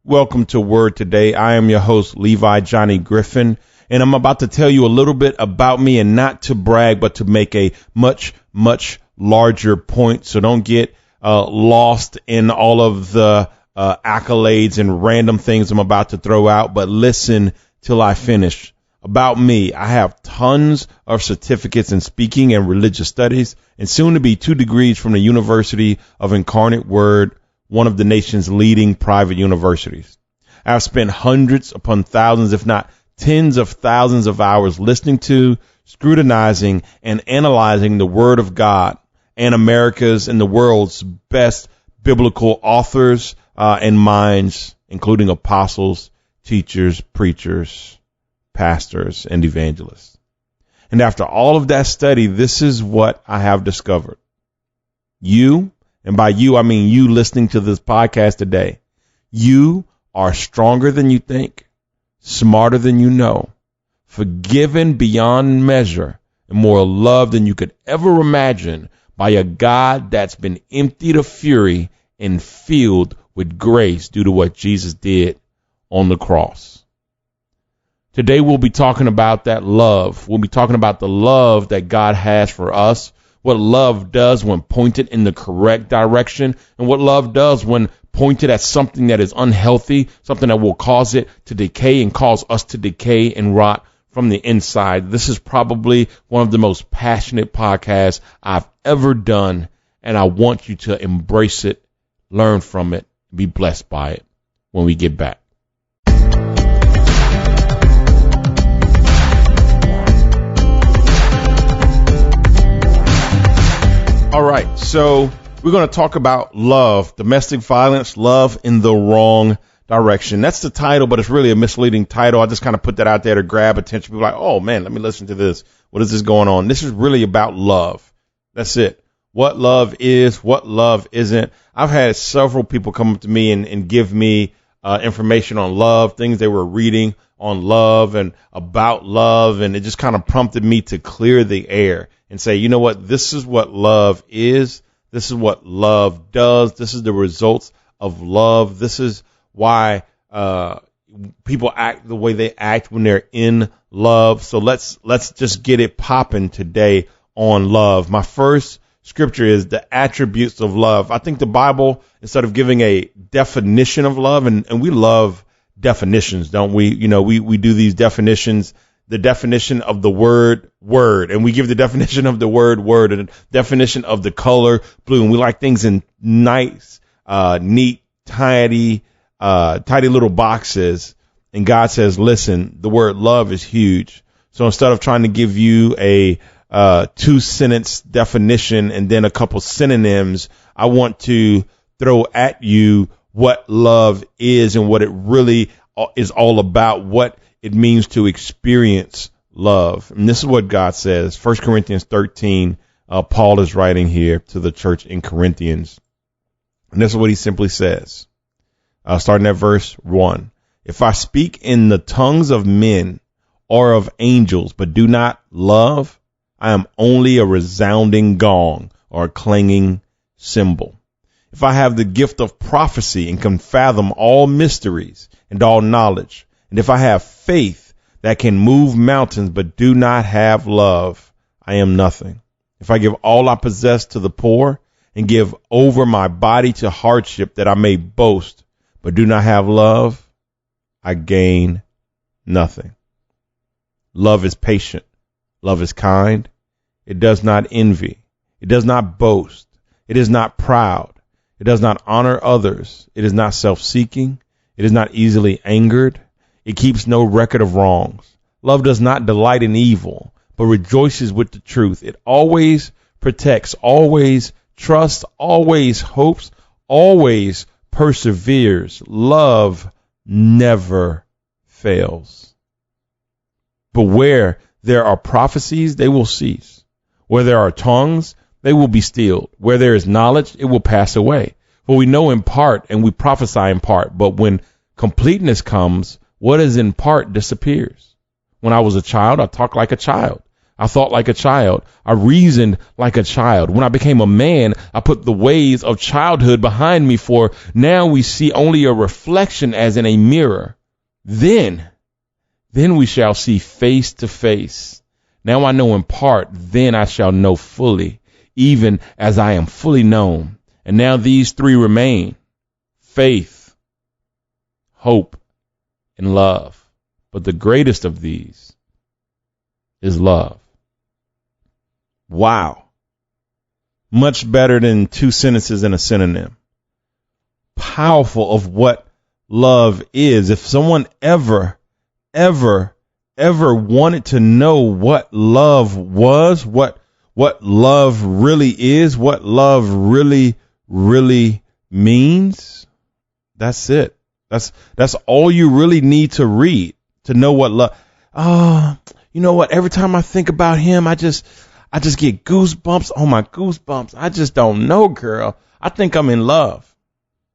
Welcome to Word Today. I am your host, Levi Johnny Griffin, and I'm about to tell you a little bit about me, and not to brag, but to make a much, much larger point. So don't get lost in all of the accolades and random things I'm about to throw out, but listen till I finish. About me, I have tons of certificates in speaking and religious studies, and soon to be 2 degrees from the University of Incarnate Word, one of the nation's leading private universities. I've spent hundreds upon thousands, if not tens of thousands of hours listening to, scrutinizing, and analyzing the Word of God and America's and the world's best biblical authors and minds, including apostles, teachers, preachers, pastors, and evangelists. And after all of that study, this is what I have discovered. You, and by you, I mean you listening to this podcast today, you are stronger than you think, smarter than you know, forgiven beyond measure, and more loved than you could ever imagine by a God that's been emptied of fury and filled with grace due to what Jesus did on the cross. Today we'll be talking about that love. We'll be talking about the love that God has for us, what love does when pointed in the correct direction, and what love does when pointed at something that is unhealthy, something that will cause it to decay and cause us to decay and rot from the inside. This is probably one of the most passionate podcasts I've ever done, and I want you to embrace it, learn from it, be blessed by it when we get back. All right, so we're going to talk about love, domestic violence, love in the wrong direction. That's the title, but it's really a misleading title. I just kind of put that out there to grab attention. People are like, oh, man, let me listen to this. What is this going on? This is really about love. That's it. What love is, what love isn't. I've had several people come up to me and give me information on love, things they were reading on love and about love, and it just kind of prompted me to clear the air and say, you know what, this is what love is. This is what love does. This is the results of love. This is why people act the way they act when they're in love. So let's just get it popping today on love. My first scripture is the attributes of love. I think the Bible, instead of giving a definition of love, and we love definitions, don't we? You know, we do these definitions, the definition of the word, and we give the definition of the word, and the definition of the color, blue. And we like things in nice, neat, tidy little boxes. And God says, listen, the word love is huge. So instead of trying to give you a 2-sentence definition and then a couple synonyms, I want to throw at you what love is and what it really is all about, what it means to experience love. And this is what God says. 1 Corinthians 13, Paul is writing here to the church in Corinthians. And this is what he simply says, starting at verse 1. If I speak in the tongues of men or of angels, but do not love, I am only a resounding gong or a clanging cymbal. If I have the gift of prophecy and can fathom all mysteries and all knowledge, and if I have faith that can move mountains but do not have love, I am nothing. If I give all I possess to the poor and give over my body to hardship that I may boast but do not have love, I gain nothing. Love is patient. Love is kind. It does not envy. It does not boast. It is not proud. It does not honor others. It is not self-seeking. It is not easily angered. It keeps no record of wrongs. Love does not delight in evil, but rejoices with the truth. It always protects, always trusts, always hopes, always perseveres. Love never fails. But where there are prophecies, they will cease. Where there are tongues, they will be stilled. Where there is knowledge, it will pass away. For we know in part and we prophesy in part. But when completeness comes, what is in part disappears. When I was a child, I talked like a child. I thought like a child. I reasoned like a child. When I became a man, I put the ways of childhood behind me, for now we see only a reflection as in a mirror. Then we shall see face to face. Now I know in part, then I shall know fully, even as I am fully known. And now these three remain: faith, hope, and love. But the greatest of these is love. Wow. Much better than two sentences in a synonym. Powerful of what love is. If someone ever wanted to know what love was, what love really is, what love really means, that's it. That's all you really need to read to know what love. You know what? Every time I think about him, I just get goosebumps on my goosebumps. I just don't know, girl. I think I'm in love.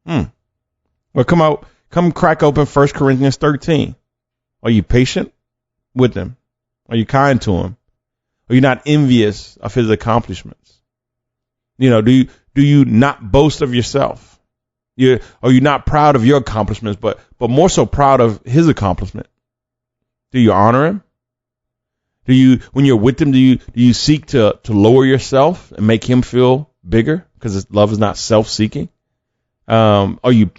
Well, come crack open 1 Corinthians 13. Are you patient with him? Are you kind to him? Are you not envious of his accomplishments? You know, do you not boast of yourself? Are you not proud of your accomplishments, but more so proud of his accomplishment? Do you honor him? When you're with him, do you seek to lower yourself and make him feel bigger? Because love is not self-seeking. Are you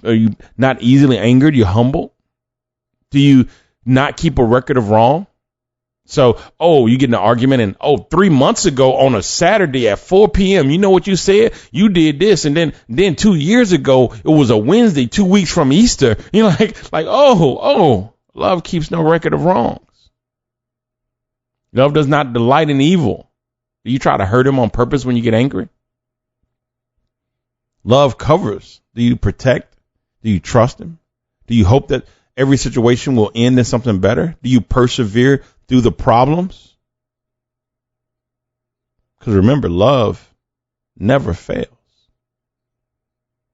not easily angered? You're humble. Do you not keep a record of wrong? So, you get in an argument and 3 months ago on a Saturday at 4 p.m., you know what you said? You did this. And then 2 years ago, it was a Wednesday, 2 weeks from Easter. You're like, love keeps no record of wrongs. Love does not delight in evil. Do you try to hurt him on purpose when you get angry? Love covers. Do you protect? Do you trust him? Do you hope that every situation will end in something better? Do you persevere through the problems? Because remember, love never fails.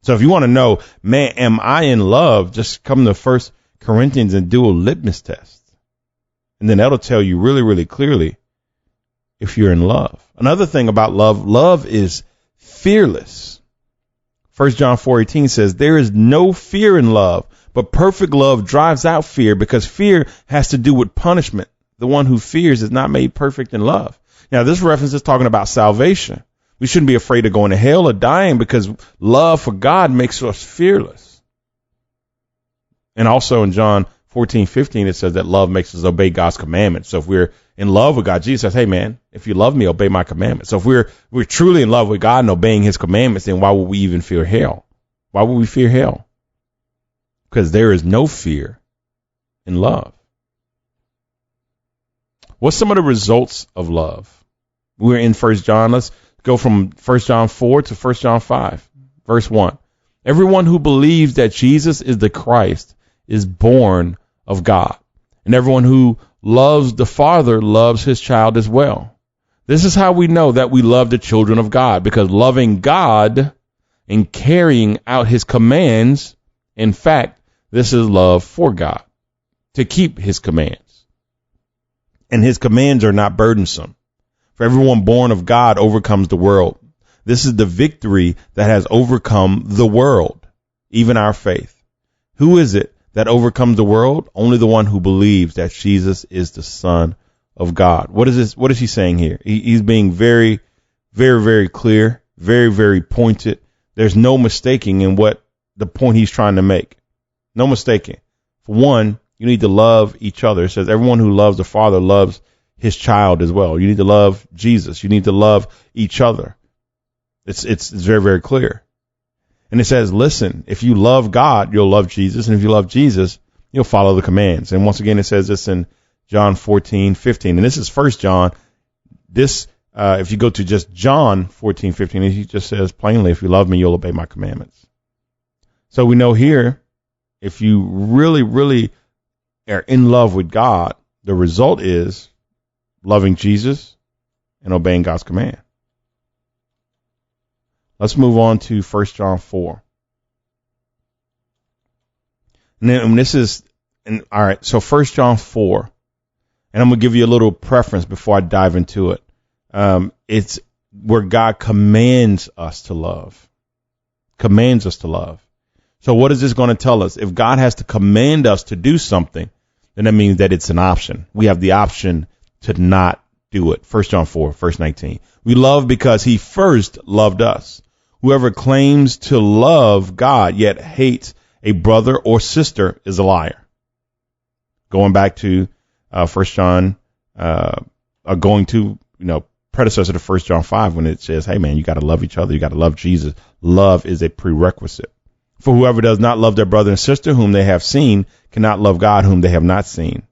So if you want to know, man, am I in love? Just come to 1 Corinthians and do a litmus test. And then that'll tell you really, really clearly if you're in love. Another thing about love is fearless. 1 John 4:18 says, there is no fear in love, but perfect love drives out fear, because fear has to do with punishment. The one who fears is not made perfect in love. Now, this reference is talking about salvation. We shouldn't be afraid of going to hell or dying, because love for God makes us fearless. And also in John 14:15, it says that love makes us obey God's commandments. So if we're in love with God, Jesus says, hey, man, if you love me, obey my commandments. So if we're truly in love with God and obeying his commandments, then why would we even fear hell? Why would we fear hell? Because there is no fear in love. What's some of the results of love? We're in 1 John. Let's go from 1 John 4 to 1 John 5, verse 1. Everyone who believes that Jesus is the Christ is born of God, and everyone who loves the Father loves his child as well. This is how we know that we love the children of God, because loving God and carrying out his commands, in fact, this is love for God, to keep his commands. And his commands are not burdensome. For everyone born of God overcomes the world. This is the victory that has overcome the world, even our faith. Who is it that overcomes the world? Only the one who believes that Jesus is the Son of God. What is this? What is he saying here? He's being very, very, very clear, very, very pointed. There's no mistaking in what the point he's trying to make. No mistaking. For one, you need to love each other. It says everyone who loves the Father loves his child as well. You need to love Jesus. You need to love each other. It's very, very clear. And it says, listen, if you love God, you'll love Jesus. And if you love Jesus, you'll follow the commands. And once again, it says this in John 14:15. And this is 1 John. This, if you go to just John 14:15, he just says plainly, if you love me, you'll obey my commandments. So we know here, if you really, really are in love with God, the result is loving Jesus and obeying God's command. Let's move on to 1 John 4. And then this is, all right, so 1 John 4. And I'm going to give you a little preference before I dive into it. It's where God commands us to love. Commands us to love. So what is this going to tell us? If God has to command us to do something, then that means that it's an option. We have the option to not do it. 1 John 4, verse 19. We love because he first loved us. Whoever claims to love God yet hates a brother or sister is a liar. Going back to 1 John, going to, predecessor to 1 John 5 when it says, hey, man, you got to love each other. You got to love Jesus. Love is a prerequisite. For whoever does not love their brother and sister whom they have seen cannot love God whom they have not seen.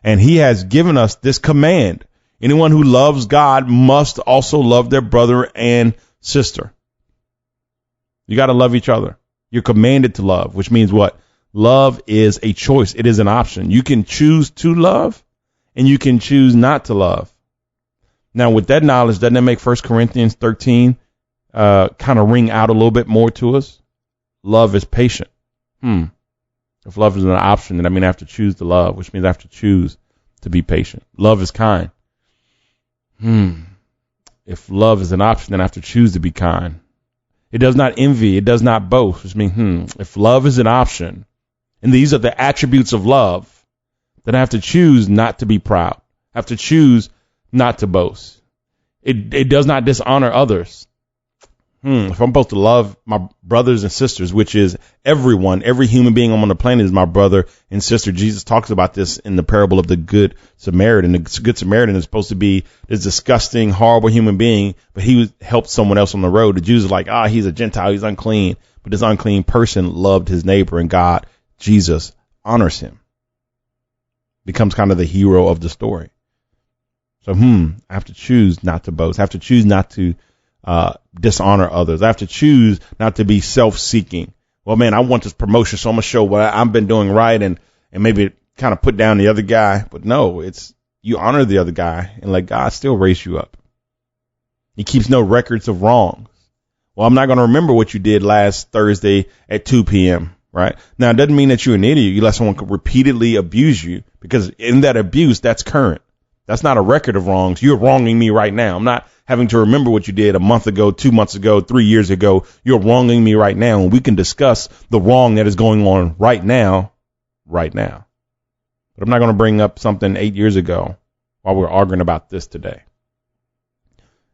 And he has given us this command. Anyone who loves God must also love their brother and sister. You got to love each other. You're commanded to love, which means what? Love is a choice. It is an option. You can choose to love and you can choose not to love. Now, with that knowledge, doesn't that make 1 Corinthians 13 kind of ring out a little bit more to us? Love is patient. If love is an option, then I mean I have to choose to love, which means I have to choose to be patient. Love is kind. If love is an option, then I have to choose to be kind. It does not envy. It does not boast, which means, if love is an option, and these are the attributes of love, then I have to choose not to be proud. I have to choose not to boast. It does not dishonor others. If I'm supposed to love my brothers and sisters, which is everyone, every human being on the planet is my brother and sister. Jesus talks about this in the parable of the Good Samaritan. The Good Samaritan is supposed to be this disgusting, horrible human being, but he helped someone else on the road. The Jews are like, he's a Gentile, he's unclean. But this unclean person loved his neighbor, and God, Jesus, honors him. Becomes kind of the hero of the story. So, I have to choose not to boast. I have to choose not to dishonor others. I have to choose not to be self-seeking. Well, man, I want this promotion, so I'm going to show what I've been doing right and maybe kind of put down the other guy. But no, it's you honor the other guy and let God still raise you up. He keeps no records of wrongs. Well, I'm not going to remember what you did last Thursday at 2 p.m., right? Now, it doesn't mean that you're an idiot. You let someone repeatedly abuse you, because in that abuse, that's current. That's not a record of wrongs. You're wronging me right now. I'm not having to remember what you did a month ago, 2 months ago, 3 years ago. You're wronging me right now. And we can discuss the wrong that is going on right now. But I'm not going to bring up something 8 years ago while we're arguing about this today.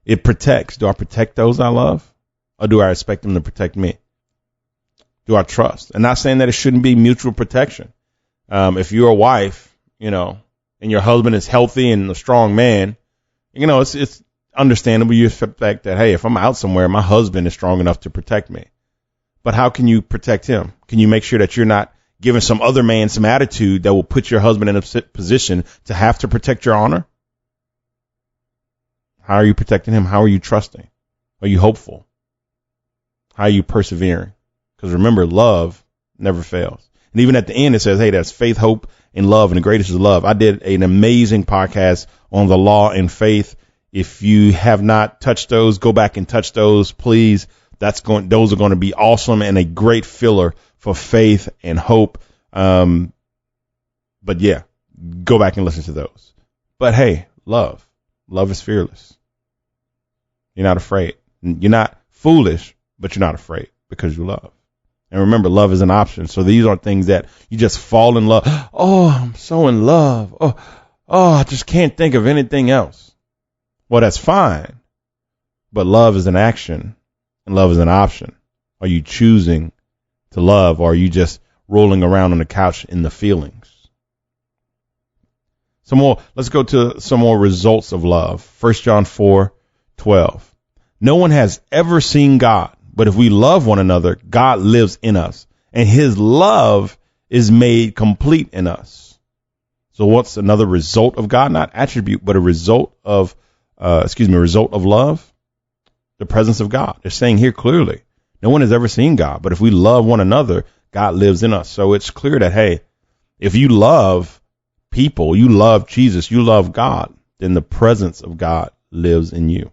It protects. Do I protect those I love? Or do I expect them to protect me? Do I trust? And not saying that it shouldn't be mutual protection. If you're a wife, and your husband is healthy and a strong man, it's understandable. You expect that, hey, if I'm out somewhere, my husband is strong enough to protect me. But how can you protect him? Can you make sure that you're not giving some other man some attitude that will put your husband in a position to have to protect your honor? How are you protecting him? How are you trusting? Are you hopeful? How are you persevering? Because remember, love never fails. And even at the end, it says, hey, there's faith, hope, and love, and the greatest is love. I did an amazing podcast on the law and faith. If you have not touched those, go back and touch those, please. Those are going to be awesome and a great filler for faith and hope. But yeah, go back and listen to those. But hey, love is fearless. You're not afraid. You're not foolish, but you're not afraid because you love. And remember, love is an option. So these aren't things that you just fall in love. Oh, I'm so in love. Oh, I just can't think of anything else. Well, that's fine. But love is an action and love is an option. Are you choosing to love, or are you just rolling around on the couch in the feelings? Let's go to some more results of love. 1 John 4:12. No one has ever seen God. But if we love one another, God lives in us, and his love is made complete in us. So what's another result of God? Not attribute, but a result of love? The presence of God. They're saying here clearly, no one has ever seen God, but if we love one another, God lives in us. So it's clear that, hey, if you love people, you love Jesus, you love God, then the presence of God lives in you.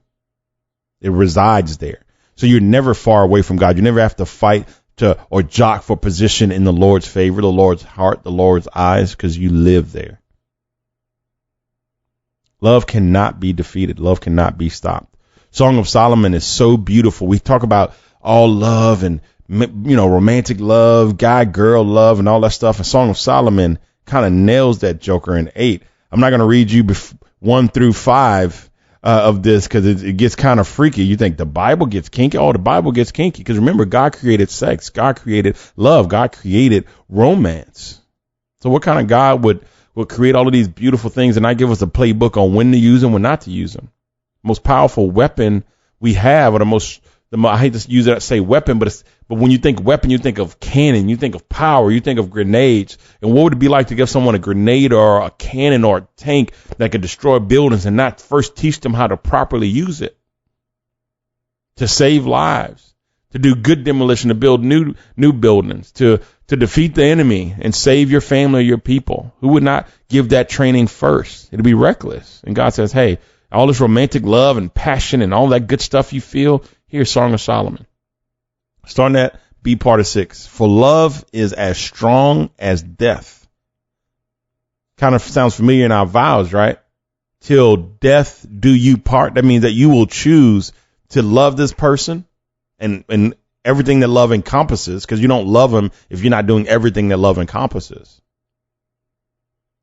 It resides there. So you're never far away from God. You never have to fight or jock for position in the Lord's favor, the Lord's heart, the Lord's eyes, because you live there. Love cannot be defeated. Love cannot be stopped. Song of Solomon is so beautiful. We talk about all love and, romantic love, guy, girl love and all that stuff. And Song of Solomon kind of nails that joker in 8. I'm not going to read you 1 through 5 of this because it gets kind of freaky. You think the Bible gets kinky? Oh, the Bible gets kinky because remember, God created sex. God created love. God created romance. So what kind of God would create all of these beautiful things and not give us a playbook on when to use them, when not to use them? Most powerful weapon we have, or I hate to use that, say weapon, but when you think weapon, you think of cannon, you think of power, you think of grenades. And what would it be like to give someone a grenade or a cannon or a tank that could destroy buildings and not first teach them how to properly use it? To save lives, to do good demolition, to build new buildings, to defeat the enemy and save your family or your people. Who would not give that training first? It'd be reckless. And God says, hey, all this romantic love and passion and all that good stuff you feel, here's Song of Solomon. Starting at B part of 6. For love is as strong as death. Kind of sounds familiar in our vows, right? Till death do you part. That means that you will choose to love this person and everything that love encompasses, because you don't love them if you're not doing everything that love encompasses.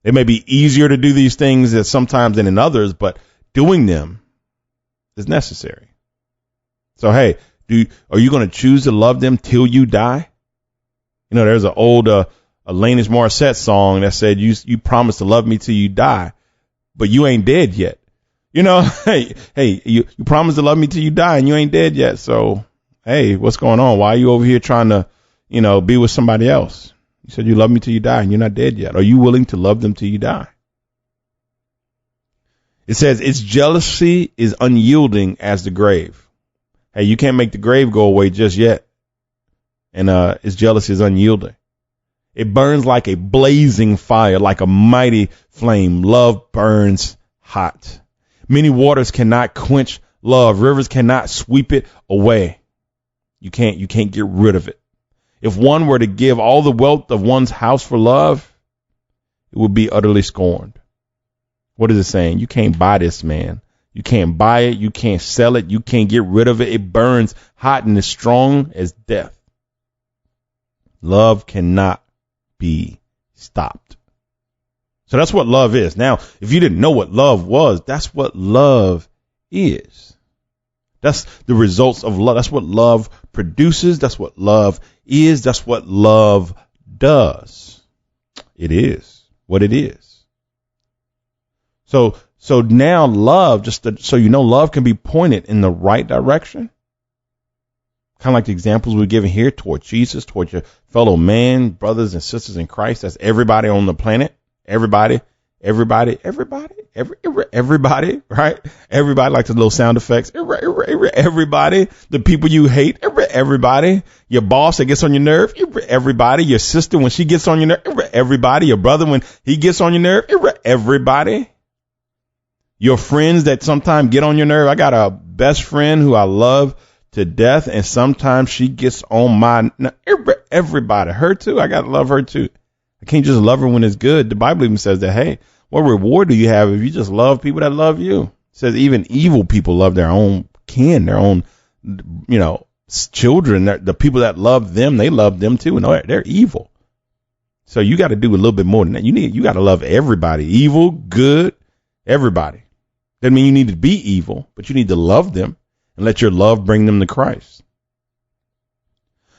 It may be easier to do these things sometimes than in others, but doing them is necessary. So, hey, are you going to choose to love them till you die? There's an old Alanis Morissette song that said, you promise to love me till you die, but you ain't dead yet. Hey, you promise to love me till you die and you ain't dead yet. So, hey, what's going on? Why are you over here trying to, be with somebody else? You said you love me till you die and you're not dead yet. Are you willing to love them till you die? It says its jealousy is unyielding as the grave. Hey, you can't make the grave go away just yet. And its jealousy is unyielding. It burns like a blazing fire, like a mighty flame. Love burns hot. Many waters cannot quench love. Rivers cannot sweep it away. You can't get rid of it. If one were to give all the wealth of one's house for love, it would be utterly scorned. What is it saying? You can't buy this, man. You can't buy it. You can't sell it. You can't get rid of it. It burns hot and as strong as death. Love cannot be stopped. So that's what love is. Now, if you didn't know what love was, that's what love is. That's the results of love. That's what love produces. That's what love is. That's what love does. It is what it is. So now love, so love can be pointed in the right direction. Kind of like the examples we're giving here toward Jesus, toward your fellow man, brothers and sisters in Christ. That's everybody on the planet. Everybody, right? Everybody, like the little sound effects. Everybody, the people you hate. Everybody, your boss that gets on your nerve. Everybody, your sister when she gets on your nerve. Everybody, your brother when he gets on your nerve. Everybody. Your friends that sometimes get on your nerve. I got a best friend who I love to death, and sometimes she gets on my nerve. Everybody. Her too. I got to love her too. I can't just love her when it's good. The Bible even says that, hey, what reward do you have if you just love people that love you? It says even evil people love their own kin, their own, children. The people that love them, they love them too. And they're evil. So you got to do a little bit more than that. You got to love everybody, evil, good, everybody. Doesn't mean you need to be evil, but you need to love them and let your love bring them to Christ.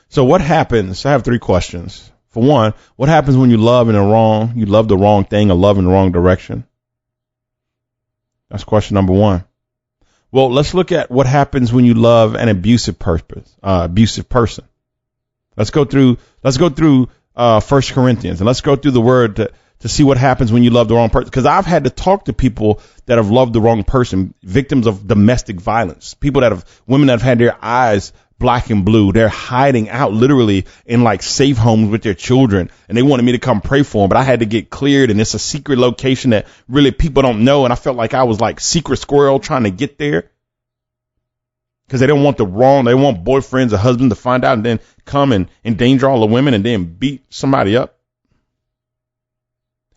So what happens? I have 3 questions. For one, what happens when you love the wrong thing or love in the wrong direction? That's question number 1. Well, let's look at what happens when you love an abusive person. Let's go through 1 Corinthians and let's go through the word to see what happens when you love the wrong person. Because I've had to talk to people that have loved the wrong person, victims of domestic violence, women that have had their eyes black and blue. They're hiding out literally in like safe homes with their children. And they wanted me to come pray for them, but I had to get cleared. And it's a secret location that really people don't know. And I felt like I was like secret squirrel trying to get there because they don't want they want boyfriends or husbands to find out and then come and endanger all the women and then beat somebody up.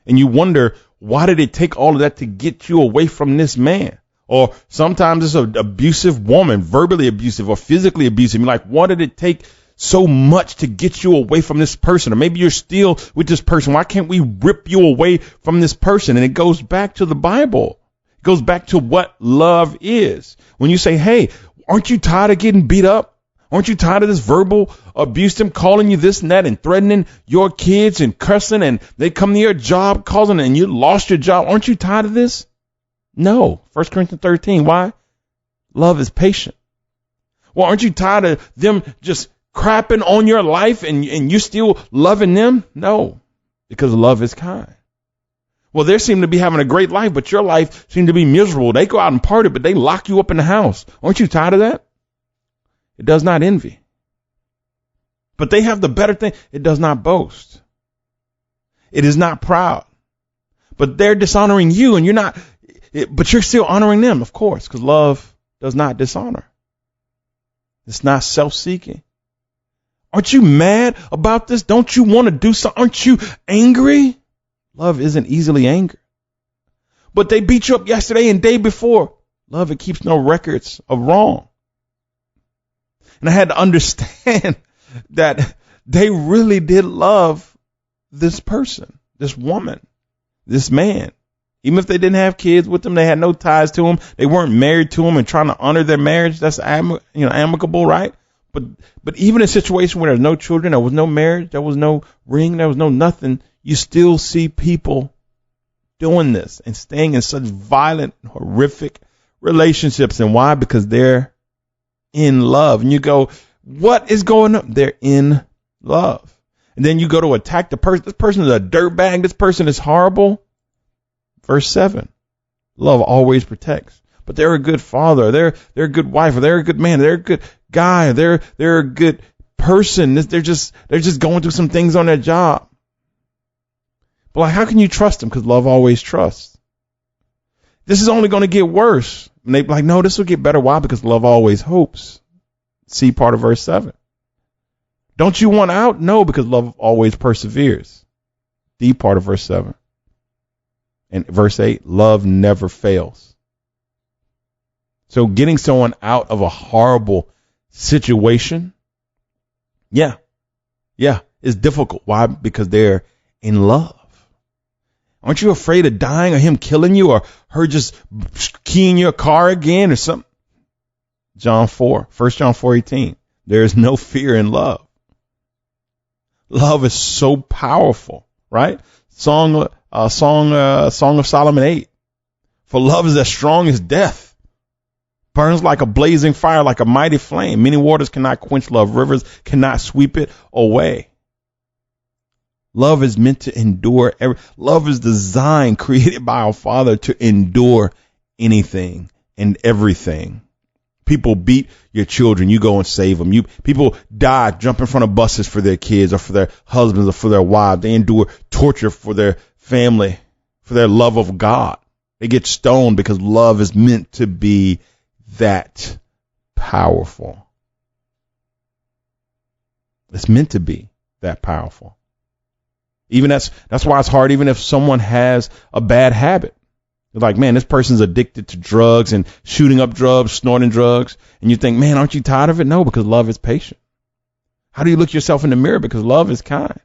And you wonder, why did it take all of that to get you away from this man? Or sometimes it's an abusive woman, verbally abusive or physically abusive. You're like, what did it take so much to get you away from this person? Or maybe you're still with this person. Why can't we rip you away from this person? And it goes back to the Bible. It goes back to what love is. When you say, hey, aren't you tired of getting beat up? Aren't you tired of this verbal abuse, them calling you this and that and threatening your kids and cussing, and they come to your job causing and you lost your job? Aren't you tired of this? No. 1 Corinthians 13. Why? Love is patient. Well, aren't you tired of them just crapping on your life and you still loving them? No, because love is kind. Well, they seem to be having a great life, but your life seems to be miserable. They go out and party, but they lock you up in the house. Aren't you tired of that? It does not envy. But they have the better thing. It does not boast. It is not proud. But they're dishonoring you, and you're not, but you're still honoring them, of course, because love does not dishonor. It's not self-seeking. Aren't you mad about this? Don't you want to do something? Aren't you angry? Love isn't easily angered. But they beat you up yesterday and day before. Love, it keeps no records of wrong. And I had to understand that they really did love this person, this woman, this man. Even if they didn't have kids with them, they had no ties to him, they weren't married to him and trying to honor their marriage. That's amicable, right? But even in a situation where there's no children, there was no marriage, there was no ring, there was no nothing, you still see people doing this and staying in such violent, horrific relationships. And why? Because they're in love. And you go, what is going on? They're in love. And then you go to attack the person. This person is a dirtbag. This person is horrible. Verse 7, love always protects. But they're a good father. They're a good wife. Or they're a good man. They're a good guy. They're a good person. They're just going through some things on their job. But like, how can you trust them? Because love always trusts. This is only going to get worse. And they're like, no, this will get better. Why? Because love always hopes. See part of verse 7. Don't you want out? No, because love always perseveres. D part of verse 7. And verse 8, love never fails. So getting someone out of a horrible situation, yeah, is difficult. Why? Because they're in love. Aren't you afraid of dying or him killing you or her just keying your car again or something? 1 John 4:18. There is no fear in love. Love is so powerful, right? Song of Solomon 8. For love is as strong as death. Burns like a blazing fire, like a mighty flame. Many waters cannot quench love. Rivers cannot sweep it away. Love is meant to endure. Love is designed, created by our Father to endure anything and everything. People beat your children. You go and save them. People die, jump in front of buses for their kids or for their husbands or for their wives. They endure torture for their family, for their love of God. They get stoned because love is meant to be that powerful. It's meant to be that powerful. Even that's why it's hard, even if someone has a bad habit. It's like, man, this person's addicted to drugs and shooting up drugs, snorting drugs. And you think, man, aren't you tired of it? No, because love is patient. How do you look yourself in the mirror? Because love is kind.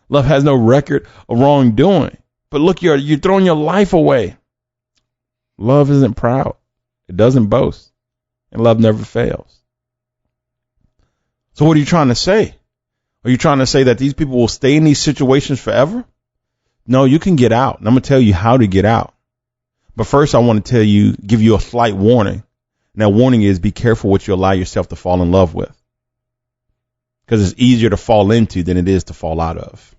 Love has no record of wrongdoing. But look, you're throwing your life away. Love isn't proud. It doesn't boast. And love never fails. So what are you trying to say? Are you trying to say that these people will stay in these situations forever? No, you can get out. And I'm going to tell you how to get out. But first, I want to give you a slight warning. And that warning is be careful what you allow yourself to fall in love with. Because it's easier to fall into than it is to fall out of.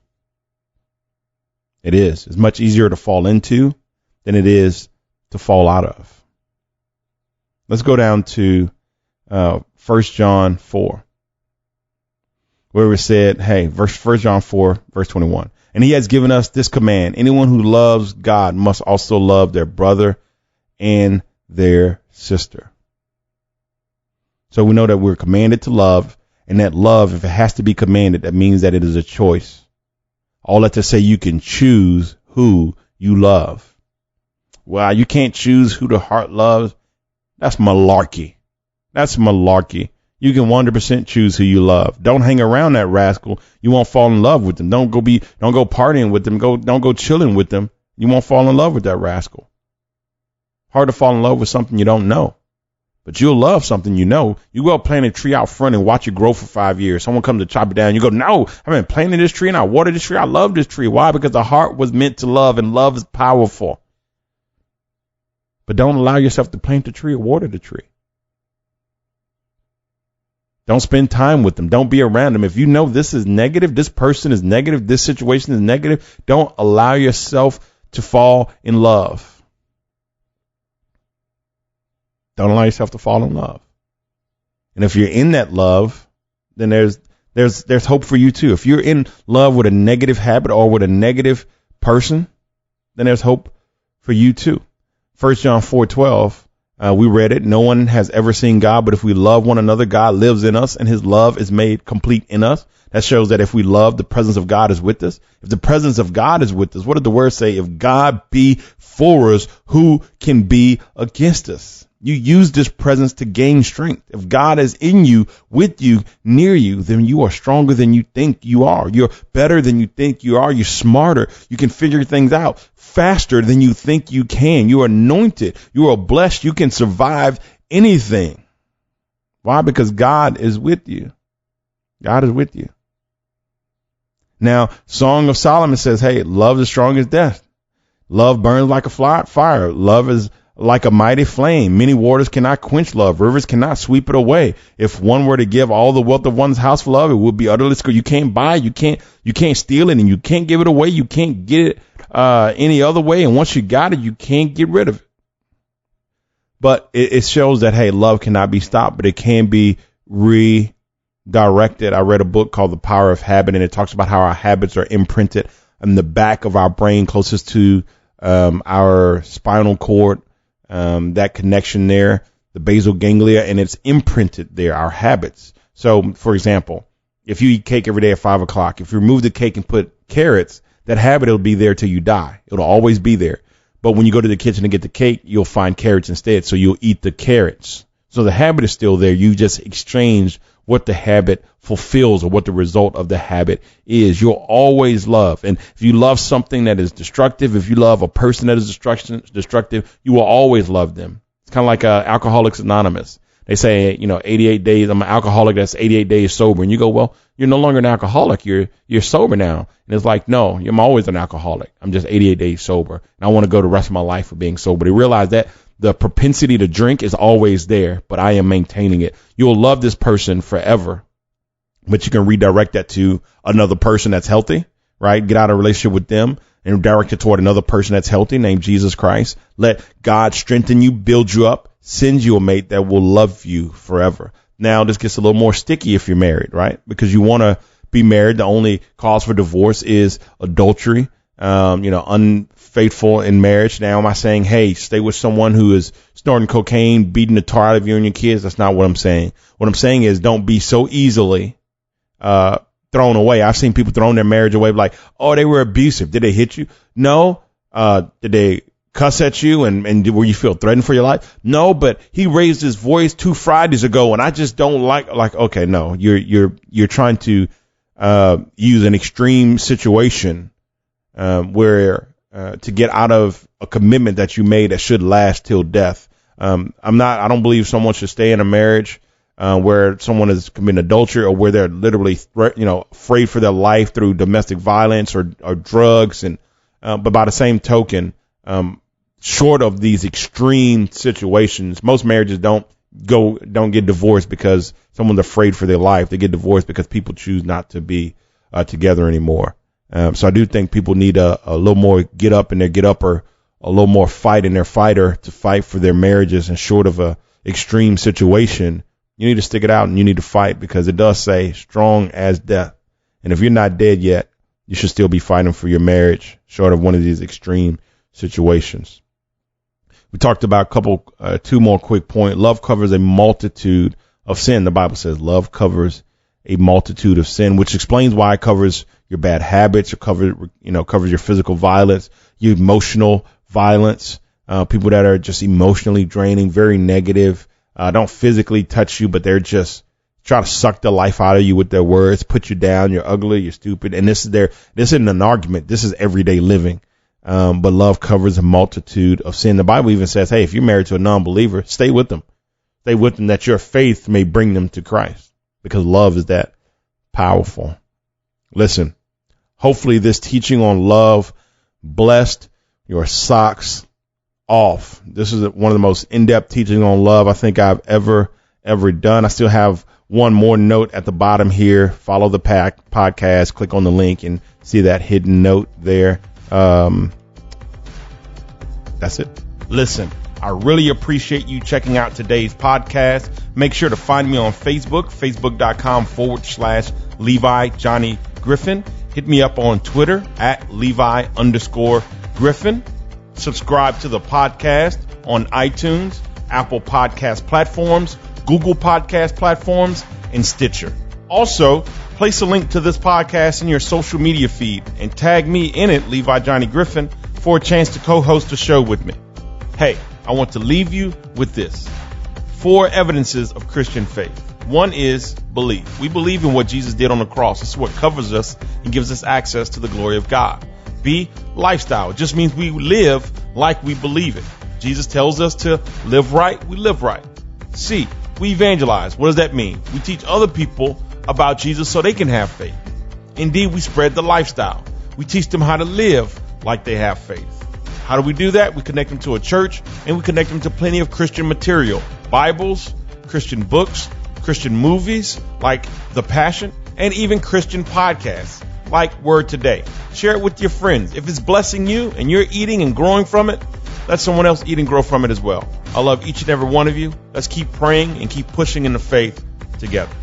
It is. It's much easier to fall into than it is to fall out of. Let's go down to 1 John 4. Where it said, hey, 1 John 4, verse 21. And he has given us this command. Anyone who loves God must also love their brother and their sister. So we know that we're commanded to love, and that love, if it has to be commanded, that means that it is a choice. All that to say you can choose who you love. Well, you can't choose who the heart loves. That's malarkey. That's malarkey. You can 100% choose who you love. Don't hang around that rascal. You won't fall in love with them. Don't go partying with them. Don't go chilling with them. You won't fall in love with that rascal. Hard to fall in love with something you don't know. But you'll love something you know. You go plant a tree out front and watch it grow for 5 years. Someone comes to chop it down. You go, no, I've been planting this tree and I watered this tree. I love this tree. Why? Because the heart was meant to love, and love is powerful. But don't allow yourself to plant the tree or water the tree. Don't spend time with them. Don't be around them. If you know this is negative, this person is negative, this situation is negative, don't allow yourself to fall in love. Don't allow yourself to fall in love. And if you're in that love, then there's hope for you too. If you're in love with a negative habit or with a negative person, then there's hope for you too. 1 John 4:12, we read it. No one has ever seen God, but if we love one another, God lives in us and his love is made complete in us. That shows that if we love, the presence of God is with us. If the presence of God is with us, what did the word say? If God be for us, who can be against us? You use this presence to gain strength. If God is in you, with you, near you, then you are stronger than you think you are. You're better than you think you are. You're smarter. You can figure things out faster than you think you can. You're anointed. You are blessed. You can survive anything. Why? Because God is with you. God is with you. Now, Song of Solomon says, hey, love is strong as death. Love burns like a fire. Love is like a mighty flame. Many waters cannot quench love. Rivers cannot sweep it away. If one were to give all the wealth of one's house for love, it would be utterly scarce. You can't buy, you can't steal it, and you can't give it away. You can't get it any other way. And once you got it, you can't get rid of it. But it shows that, hey, love cannot be stopped, but it can be redirected. I read a book called The Power of Habit, and it talks about how our habits are imprinted in the back of our brain closest to our spinal cord. That connection there, the basal ganglia, and it's imprinted there, our habits. So, for example, if you eat cake every day at 5 o'clock, if you remove the cake and put carrots, that habit will be there till you die. It'll always be there. But when you go to the kitchen to get the cake, you'll find carrots instead. So you'll eat the carrots. So the habit is still there. You just exchange what the habit fulfills or what the result of the habit is. You'll always love. And if you love something that is destructive, if you love a person that is destructive, you will always love them. It's kind of like Alcoholics Anonymous. They say, 88 days, I'm an alcoholic that's 88 days sober. And you go, well, you're no longer an alcoholic. You're sober now. And it's like, no, I'm always an alcoholic. I'm just 88 days sober. And I want to go the rest of my life for being sober. They realize that the propensity to drink is always there, but I am maintaining it. You'll love this person forever, but you can redirect that to another person that's healthy, right? Get out of a relationship with them and direct it toward another person that's healthy named Jesus Christ. Let God strengthen you, build you up, send you a mate that will love you forever. Now, this gets a little more sticky if you're married, right? Because you want to be married. The only cause for divorce is adultery, unfaithful in marriage. Now, am I saying, hey, stay with someone who is snorting cocaine, beating the tar out of you and your kids? That's not what I'm saying. What I'm saying is don't be so easily thrown away. I've seen people throwing their marriage away like, oh, they were abusive. Did they hit you? No. Did they cuss at you and were you feel threatened for your life? No, but he raised his voice 2 Fridays ago and I just don't like, okay, no, you're trying to use an extreme situation where to get out of a commitment that you made that should last till death. I don't believe someone should stay in a marriage where someone is committing adultery or where they're literally afraid for their life through domestic violence or drugs. And but by the same token, short of these extreme situations, most marriages don't get divorced because someone's afraid for their life. They get divorced because people choose not to be together anymore. So I do think people need a little more get up in their get upper, a little more fight in their fighter to fight for their marriages. And short of a extreme situation, you need to stick it out and you need to fight because it does say strong as death. And if you're not dead yet, you should still be fighting for your marriage short of one of these extreme situations. We talked about two more quick points. Love covers a multitude of sin. The Bible says love covers a multitude of sin, which explains why it covers your bad habits, it covers your physical violence, your emotional violence, people that are just emotionally draining, very negative, don't physically touch you, but they're just try to suck the life out of you with their words, put you down, you're ugly, you're stupid. And this isn't an argument. This is everyday living. But love covers a multitude of sin. The Bible even says, hey, if you're married to a non-believer, stay with them. Stay with them that your faith may bring them to Christ, because love is that powerful. Listen, hopefully this teaching on love blessed your socks off. This is one of the most in-depth teaching on love I think I've ever done. I still have one more note at the bottom here. Follow the podcast, click on the link and see that hidden note there. That's it. Listen, I really appreciate you checking out today's podcast. Make sure to find me on Facebook, facebook.com/Levi Johnny Griffin. Hit me up on Twitter at Levi_Griffin. Subscribe to the podcast on iTunes, Apple Podcast platforms, Google Podcast platforms, and Stitcher. Also, place a link to this podcast in your social media feed and tag me in it, Levi Johnny Griffin, for a chance to co-host the show with me. Hey, I want to leave you with this. 4 evidences of Christian faith. 1 is belief. We believe in what Jesus did on the cross. This is what covers us and gives us access to the glory of God. B, lifestyle. It just means we live like we believe it. Jesus tells us to live right, we live right. C, we evangelize. What does that mean? We teach other people about Jesus so they can have faith. Indeed, we spread the lifestyle. We teach them how to live like they have faith. How do we do that? We connect them to a church, and we connect them to plenty of Christian material. Bibles, Christian books, Christian movies like The Passion, and even Christian podcasts like Word Today. Share it with your friends. If it's blessing you and you're eating and growing from it, let someone else eat and grow from it as well. I love each and every one of you. Let's keep praying and keep pushing in the faith together.